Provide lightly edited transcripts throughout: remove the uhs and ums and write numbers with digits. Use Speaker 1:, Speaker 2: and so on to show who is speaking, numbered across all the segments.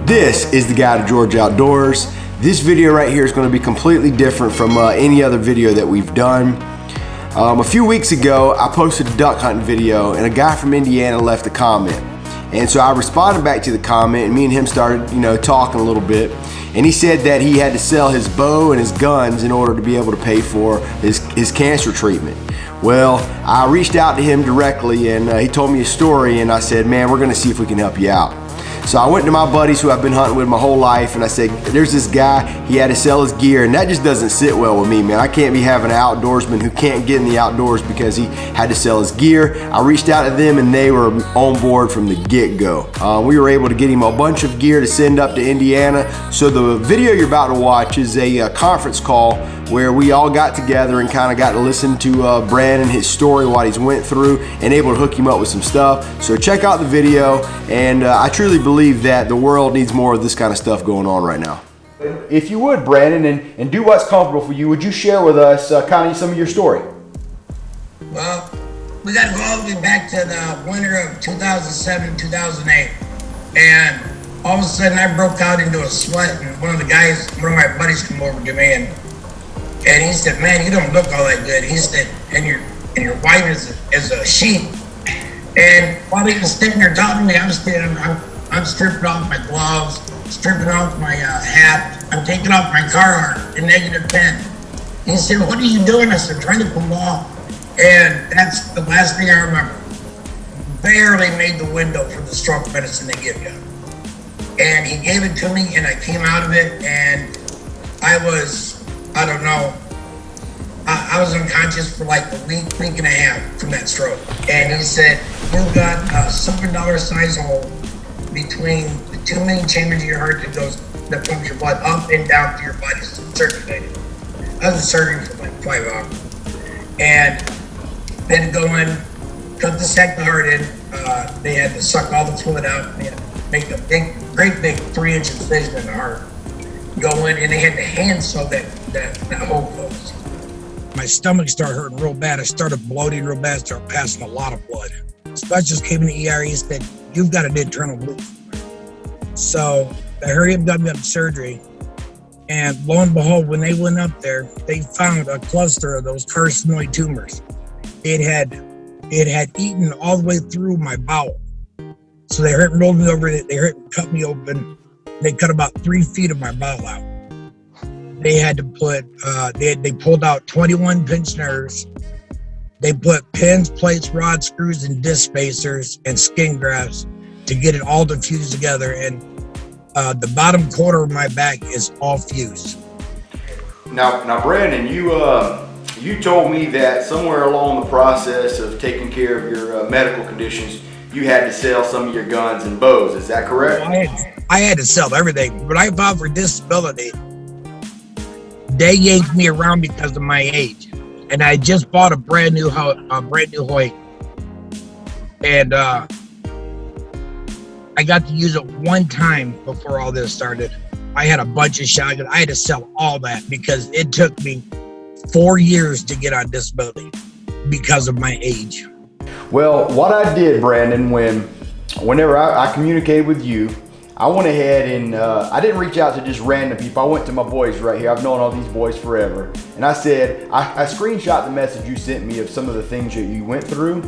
Speaker 1: This is the Guide to Georgia Outdoors. This video right here is going to be completely different from any other video that we've done. A few weeks ago, I posted a duck hunting video and a guy from Indiana left a comment. And so I responded back to the comment and me and him started, talking a little bit. And he said that he had to sell his bow and his guns in order to be able to pay for his cancer treatment. Well, I reached out to him directly and he told me a story and I said, man, we're gonna see if we can help you out. So I went to my buddies who I've been hunting with my whole life and I said, there's this guy, he had to sell his gear, and that just doesn't sit well with me, man. I can't be having an outdoorsman who can't get in the outdoors because he had to sell his gear. I reached out to them and they were on board from the get-go. We were able to get him a bunch of gear to send up to Indiana. So the video you're about to watch is a conference call where we all got together and kind of got to listen to Brandon, his story, what he's went through, and able to hook him up with some stuff. So check out the video, and I truly believe that the world needs more of this kind of stuff going on right now. If you would, Brandon, and do what's comfortable for you, would you share with us kind of some of your story?
Speaker 2: Well, we got to go all the way back to the winter of 2007, 2008. And all of a sudden I broke out into a sweat, and one of my buddies come over to me and he said, man, you don't look all that good. He said, and your wife is a sheep. And while he was sitting there talking to me, I'm stripping off my gloves, stripping off my hat. I'm taking off my Carhartt in -10. He said, what are you doing? I said, trying to pull off. And that's the last thing I remember. Barely made the window for the stroke medicine they give you. And he gave it to me and I came out of it and I was, I don't know, I was unconscious for like a week and a half from that stroke. And he said, you've got a $7 size hole between the 2 main chambers of your heart that pumps your blood up and down to your body circulating. I was in surgery for like 5 hours. And they had to go in, cut the sac of the heart in. They had to suck all the fluid out. They had to make a great big 3-inch incision in the heart. Go in and they had to hand sew that hole closed. My stomach started hurting real bad. I started bloating real bad, started passing a lot of blood. Specialist came in the ER, he said, you've got an internal bleed. So they hurried up, got me up to surgery. And lo and behold, when they went up there, they found a cluster of those carcinoid tumors. It had eaten all the way through my bowel. So they hurt and rolled me over, they hurt and cut me open. They cut about 3 feet of my bowel out. They had to put, they pulled out 21 pinched nerves. They put pins, plates, rods, screws, and disc spacers and skin grafts to get it all to fuse together. And the bottom quarter of my back is all fused.
Speaker 1: Now, Brandon, you told me that somewhere along the process of taking care of your medical conditions, you had to sell some of your guns and bows. Is that correct?
Speaker 2: I had to sell everything. When I filed for disability, they yanked me around because of my age. And I just bought a brand new Hoyt. And I got to use it one time before all this started. I had a bunch of shotguns. I had to sell all that because it took me 4 years to get on disability because of my age.
Speaker 1: Well, what I did, Brandon, whenever I communicated with you, I went ahead and I didn't reach out to just random people. I went to my boys right here. I've known all these boys forever. And I said, I screenshot the message you sent me of some of the things that you went through.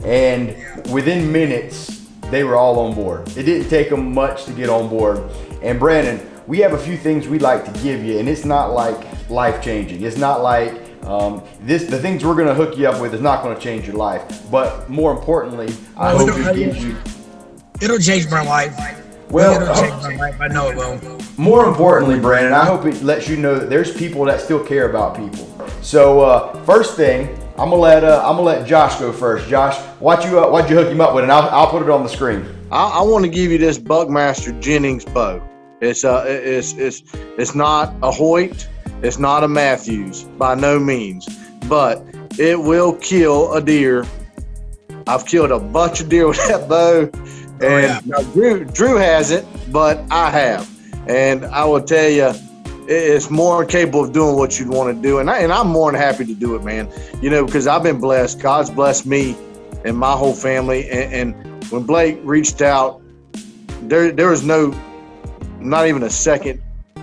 Speaker 1: And within minutes, they were all on board. It didn't take them much to get on board. And Brandon, we have a few things we'd like to give you, and it's not like life-changing. It's not like the things we're gonna hook you up with is not gonna change your life. But more importantly, I hope it gives you...
Speaker 2: It'll change my life.
Speaker 1: Well,
Speaker 2: it'll change my life. I know it will.
Speaker 1: More importantly, Brandon, I hope it lets you know that there's people that still care about people. So first thing, I'm gonna let Josh go first. Josh, why'd you hook him up with, and I'll put it on the screen.
Speaker 3: I want to give you this Buckmaster Jennings bow. It's not a Hoyt, it's not a Matthews by no means, but it will kill a deer. I've killed a bunch of deer with that bow. And now Drew hasn't, but I have. And I will tell you, it's more capable of doing what you'd want to do. And I'm more than happy to do it, man. Because I've been blessed. God's blessed me and my whole family. And when Blake reached out, there was no not even a second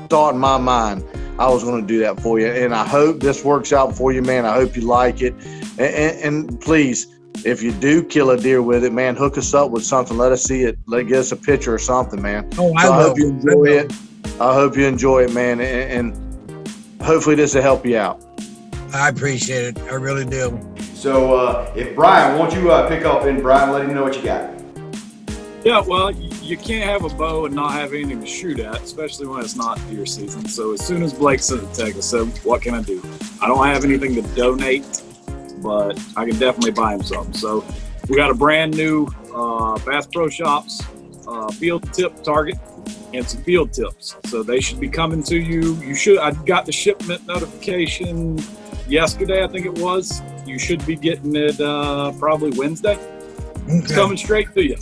Speaker 3: thought in my mind I was going to do that for you. And I hope this works out for you, man. I hope you like it. And please, if you do kill a deer with it, man, hook us up with something. Let us see it. Get us a picture or something, man.
Speaker 2: Oh,
Speaker 3: I hope you enjoy it. I hope you enjoy it, man. And hopefully this will help you out.
Speaker 2: I appreciate it. I really do.
Speaker 1: So if Brian, won't you pick up and Brian, let him know what you got?
Speaker 4: Yeah, well, you can't have a bow and not have anything to shoot at, especially when it's not deer season. So as soon as Blake sent the text, I said, what can I do? I don't have anything to donate, but I can definitely buy him something. So we got a brand new Bass Pro Shops field tip target and some field tips. So they should be coming to you. I got the shipment notification yesterday, I think it was. You should be getting it probably Wednesday.
Speaker 2: Okay.
Speaker 4: It's coming straight to you.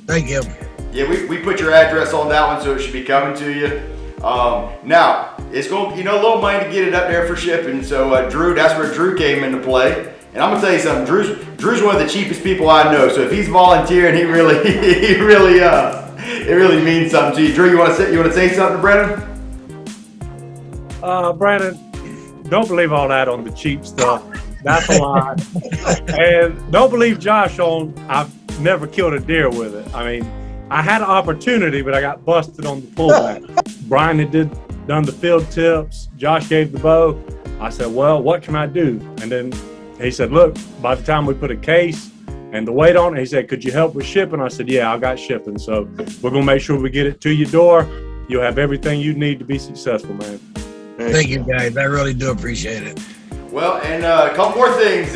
Speaker 2: Thank you.
Speaker 1: Yeah, we put your address on that one, so it should be coming to you. Now, it's going, a little money to get it up there for shipping. So Drew, that's where Drew came into play. And I'm gonna tell you something, Drew's one of the cheapest people I know. So if he's volunteering, it really means something to you. Drew, you want to say something to Brandon?
Speaker 5: Brandon, don't believe all that on the cheap stuff. That's a lie. And don't believe Josh on I've never killed a deer with it. I mean, I had an opportunity, but I got busted on the pullback. Brian had done the field tips. Josh gave the bow. I said, well, what can I do? And then he said, look, by the time we put a case and the weight on it, he said, could you help with shipping? I said, yeah, I got shipping. So we're going to make sure we get it to your door. You'll have everything you need to be successful, man.
Speaker 2: Thank you, guys. I really do appreciate it.
Speaker 1: Well, and a couple more things,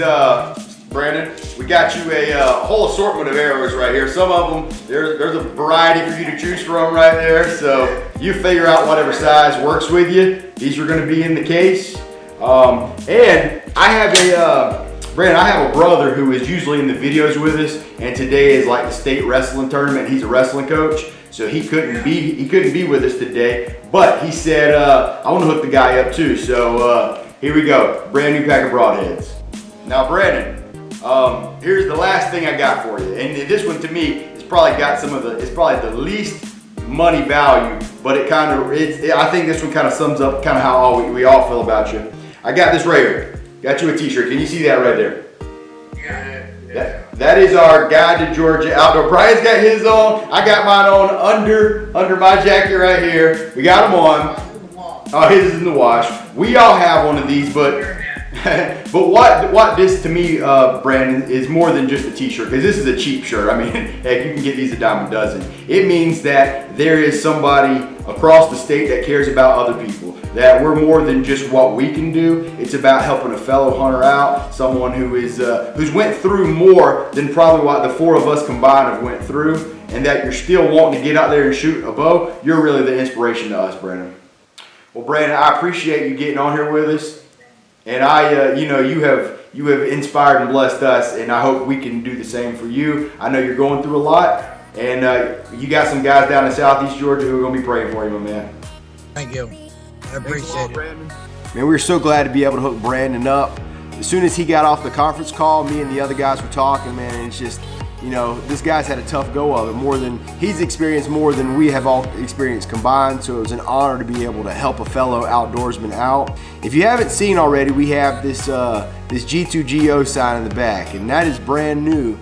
Speaker 1: Brandon. We got you a whole assortment of arrows right here. Some of them, there's a variety for you to choose from right there. So you figure out whatever size works with you. These are going to be in the case. And I have Brandon, I have a brother who is usually in the videos with us, and today is like the state wrestling tournament. He's a wrestling coach, so he couldn't be with us today. But he said, I want to hook the guy up too. So here we go, brand new pack of broadheads. Now, Brandon, here's the last thing I got for you, and this one to me it's probably the least money value, but I think this one kind of sums up kind of how we all feel about you. I got this right here. Got you a t-shirt. Can you see that right there? Yeah. That is our Guide to Georgia Outdoor. Brian's got his on. I got mine on under my jacket right here. We got them on. Oh, his is in the wash. We all have one of these, but what this to me, Brandon, is more than just a t-shirt, because this is a cheap shirt. I mean, heck, you can get these a dime a dozen. It means that there is somebody across the state that cares about other people, that we're more than just what we can do. It's about helping a fellow hunter out, someone who's went through more than probably what the four of us combined have went through, and that you're still wanting to get out there and shoot a bow. You're really the inspiration to us, Brandon. Well, Brandon, I appreciate you getting on here with us. And you have inspired and blessed us, and I hope we can do the same for you. I know you're going through a lot, and you got some guys down in Southeast Georgia who are going to be praying for you, my man.
Speaker 2: Thank you. I appreciate it.
Speaker 1: Man, we were so glad to be able to hook Brandon up. As soon as he got off the conference call, me and the other guys were talking, man, and it's just, this guy's had a tough go of it. He's experienced more than we have all experienced combined, so it was an honor to be able to help a fellow outdoorsman out. If you haven't seen already, we have this G2GO sign in the back, and that is brand new.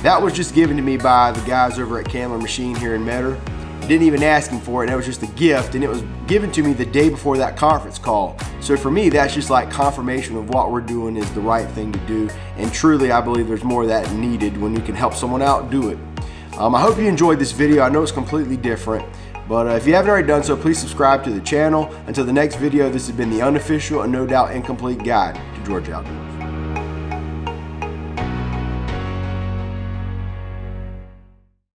Speaker 1: That was just given to me by the guys over at Candler Machine here in Metter. Didn't even ask him for it, and it was just a gift, and it was given to me the day before that conference call. So for me, that's just like confirmation of what we're doing is the right thing to do, and truly I believe there's more of that needed. When you can help someone out, do it. I hope you enjoyed this video. I know it's completely different, but if you haven't already done so, please subscribe to the channel. Until the next video, this has been the unofficial and no doubt incomplete guide to Georgia Outdoors.